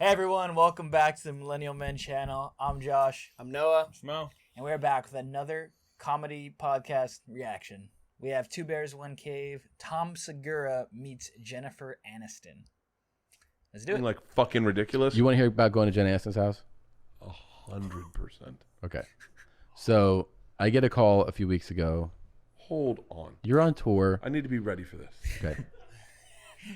Hey everyone, welcome back to the Millennial Men channel. I'm Josh. I'm Noah. Shmo. And we're back with another comedy podcast reaction. We have Two Bears, One Cave. Tom Segura meets Jennifer Aniston. Let's do it. Like fucking ridiculous. You want to hear about going to Jen Aniston's house? 100%. Okay. So I get a call a few weeks ago. Hold on. You're on tour. I need to be ready for this. Okay.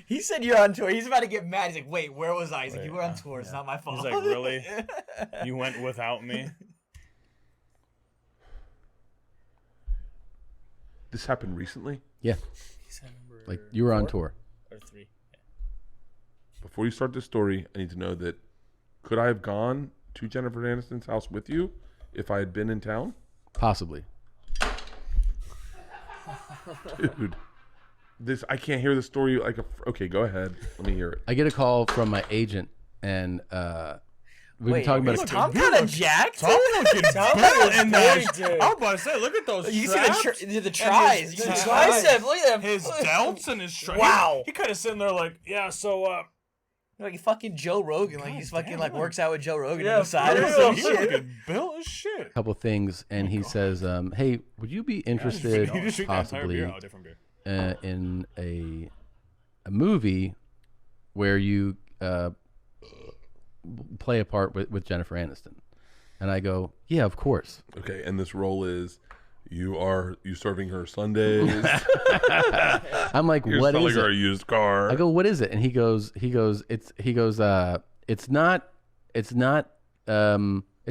He said you're on tour. He's about to get mad. He's like, wait, where was I? He's like, you were on tour. It's not my fault. He's like, really? You went without me? This happened recently? Yeah. Like you were on tour. Or 3. Before you start this story, I need to know that could I have gone to Jennifer Aniston's house with you if I had been in town? Possibly. Dude. I can't hear the story like okay, go ahead. Let me hear it. I get a call from my agent and we've been talking about Tom kind of jacked. Tom looking built in that. I was about to say, look at those You straps. see the tries. his The tries. tricep. Look at that. His delts and his stripes. Wow. He kind of sitting there like, yeah, so, Like fucking Joe Rogan. Like he's fucking like works out with Joe Rogan yeah, on the side or for some real. He's shit. looking built as shit. a couple things, and he says, "Hey, would you be interested You just drink that entire possibly beer. Oh, different beer. in a movie where you play a part with Jennifer Aniston?" And I go, "Yeah, of course." Okay, and this role is you serving her Sundays. I'm like, You're "What selling is her it?" a used car. I go, "What is it?" And he goes, it's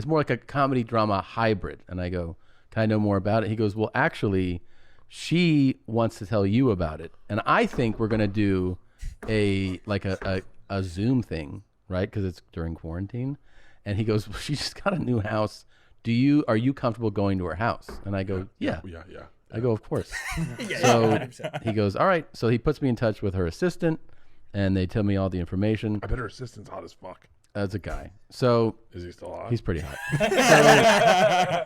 more like a comedy drama hybrid. And I go, "Can I know more about it?" He goes, "Well, actually, she wants to tell you about it, and I think we're gonna do a Zoom thing, right? Because it's during quarantine." And he goes, "Well, she just got a new house. Are you comfortable going to her house?" And I go, "Yeah." I go, "Of course." So he goes, "All right." So he puts me in touch with her assistant, and they tell me all the information. I bet her assistant's hot as fuck. As a guy, so Is he still hot? he's pretty hot. So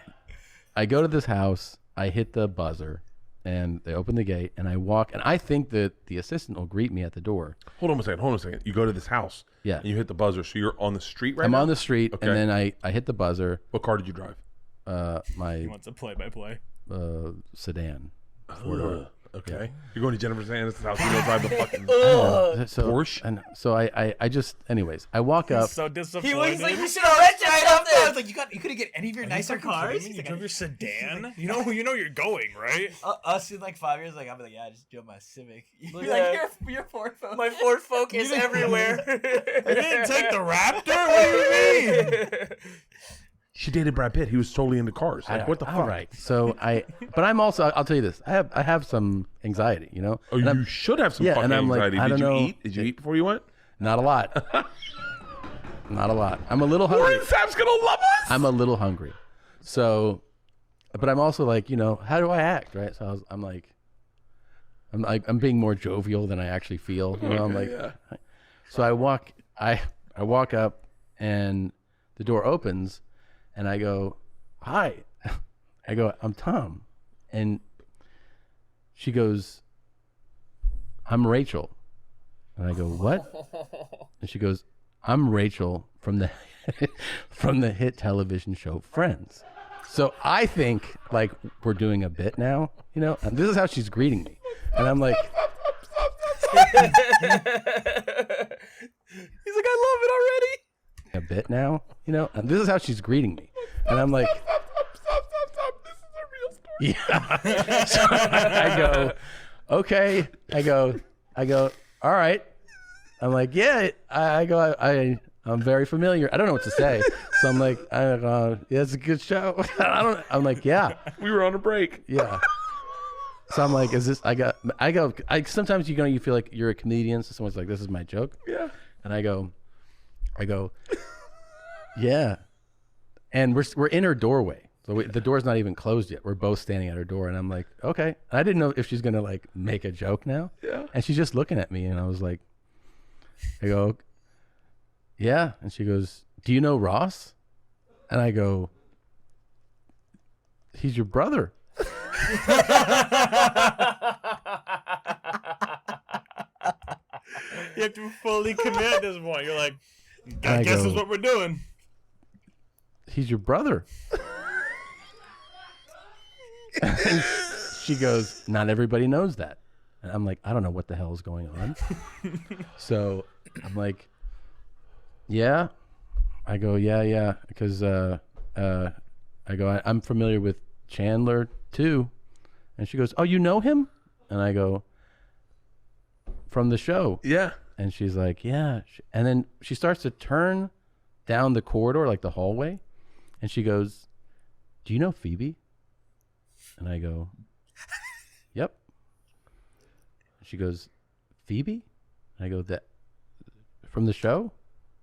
I go to this house. I hit the buzzer, and they open the gate, and I walk. And I think that the assistant will greet me at the door. Hold on a second. You go to this house. Yeah. And you hit the buzzer. So you're on the street right I'm now? on the street, Okay. and then I hit the buzzer. What car did you drive? He My wants a play-by-play. sedan. 4-door. Okay. You're going to Jennifer Aniston's house. You don't drive the fucking So, Porsche? And so I just, anyways, I walk up. So He disappointed. was like, you should have rented something. I was like, you couldn't get any of your nicer cars. You He's like, drove your sedan? You know you're going, right? us in like 5 years, like I'm like, yeah, I just drove my Civic. You're Look like, at your Ford Focus. My Ford Focus everywhere. You didn't take the Raptor? What do you mean? She dated Brad Pitt. He was totally into cars. Like, what the fuck? All right. So but I'm also, I'll tell you this. I have some anxiety, you know? Oh, And you I'm- should have some yeah, fucking and I'm like, anxiety. I Did don't you know. eat? Did you eat before you went? Not a lot. Not a lot. I'm a little hungry. Warren Sapp's gonna love us. I'm a little hungry. So, but I'm also like, how do I act, right? So I'm being more jovial than I actually feel. You know, I'm like, yeah. so I walk up, and the door opens, and I go, "Hi." I go, "I'm Tom," and she goes, "I'm Rachel," and I go, "What?" And she goes, "I'm Rachel from the hit television show Friends." So I think like we're doing a bit now, and this is how she's greeting me, and I'm like, He's like, I love it already. a bit now, and this is how she's greeting me, and I'm like, Stop. This is a real story. yeah. So I go, okay. I go, all right. I'm like, yeah. I'm very familiar. I don't know what to say. So I'm like, yeah, it's a good show. I'm like, yeah. We were on a break. Yeah. So I'm like, is this, sometimes you feel like you're a comedian. So someone's like, this is my joke. Yeah. And I go, yeah. And we're in her doorway. So the door's not even closed yet. We're both standing at her door. And I'm like, okay. And I didn't know if she's going to like make a joke now. Yeah. And she's just looking at me. And I was like, I go, yeah. And she goes, do you know Ross? And I go, he's your brother. You have to fully commit at this point. You're like, I guess is what we're doing. He's your brother. And she goes, not everybody knows that. And I'm like, I don't know what the hell is going on. So I'm like, yeah. I go, yeah. Because I go, I'm familiar with Chandler too. And she goes, oh, you know him? And I go, from the show. Yeah. And she's like, yeah. And then she starts to turn down the corridor, like the hallway. And she goes, do you know Phoebe? And I go, yep. She goes, Phoebe? And I go, that from the show?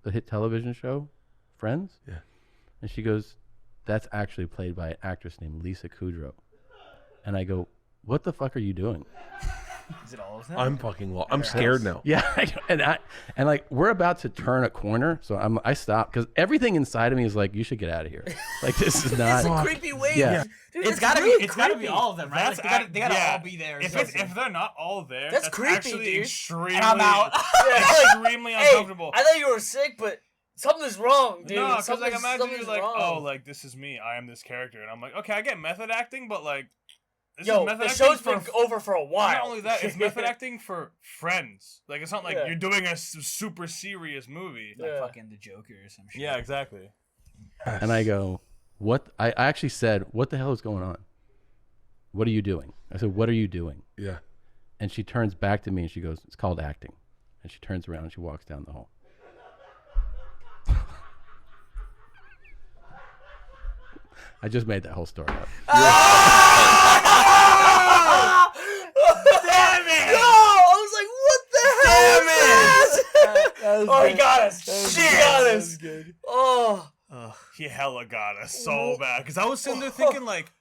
The hit television show, Friends? Yeah. And she goes, that's actually played by an actress named Lisa Kudrow. And I go, what the fuck are you doing? Is it all of them? I'm fucking lost. I'm scared now. Yeah, and like we're about to turn a corner, so I stop because everything inside of me is like, you should get out of here. Like this is not. It's a creepy way. Yeah. Dude, It's gotta really be. It's gotta be creepy. all of them, right? That's Like, they gotta yeah. all be there. If they're not all there, That's creepy, actually dude. extremely. And I'm out. Extremely uncomfortable. Hey, I thought you were sick, but something's wrong, dude. No, because like Something's- imagine you're something's like, wrong. oh, like this is me. I am this character, and I'm like, okay, I get method acting, but like, this Yo, is method the acting show's for. been over for a while. Not only that, it's method acting for Friends. Like it's not like Yeah. you're doing a super serious movie. like Yeah. fucking the Joker or some shit. Yeah, exactly. And I go, what? I actually said, what the hell is going on? What are you doing? I said, what are you doing? Yeah. And she turns back to me and she goes, it's called acting. And she turns around and she walks down the hall. I just made that whole story up. Damn it! No, I was like, what the hell? Damn it! Oh, he got us. She got us. Good. Oh. He hella got us so bad because I was sitting there thinking like,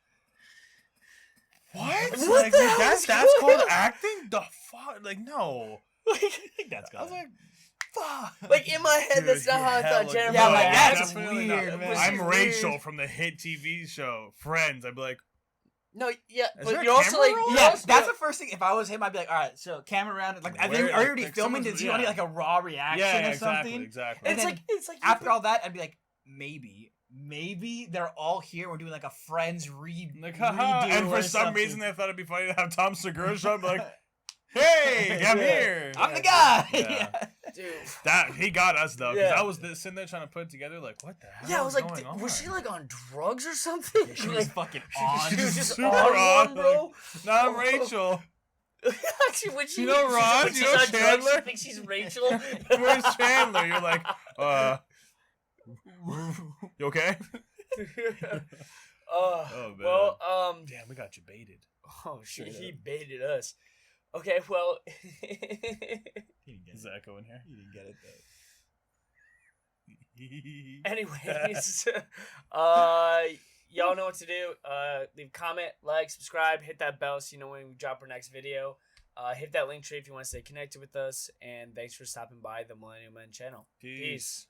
what? What Like the hell that's is that's going called on? acting? The fuck? Like no. I think that's I was good. like, fuck. Like in my head, Dude, that's not he how I thought hella Jennifer. Yeah, got like, us. that's Definitely weird, not. man. I'm She's Rachel weird. from the hit TV show Friends. I'd be like, No, yeah, Is but there a you're also camera like, roll? you're Yeah, also- that's the first thing. If I was him, I'd be like, all right, so camera around. Like, are Where- you already like filming? someone's- Did you want yeah. like a raw reaction yeah, or exactly, something? exactly. And It's then like After all that, I'd be like, maybe they're all here. We're doing like a Friends Like, haha. redo And for or some something. reason, they thought it'd be funny to have Tom Segura show up like, hey, I'm here. I'm the guy. Yeah. dude. That he got us though, because Yeah. I was sitting there trying to put it together, like, what the hell? Yeah, I was like, going on? was she like on drugs or something? She was fucking on. She was just super on on, one, bro. No, I'm Rachel. Actually, when she, You know Ron? when You she's know on drugs, she Chandler? thinks she's Rachel. Where's Chandler? You're like, you okay? Oh, man. Well, Damn, we got you baited. oh shit, Straight he up. baited us. Okay, well, He didn't get Is it. that echo in here? He didn't get it though. anyways, y'all know what to do. Leave a comment, like, subscribe, hit that bell so you know when we drop our next video. Hit that link tree if you want to stay connected with us. And thanks for stopping by the Millennial Men channel. Peace.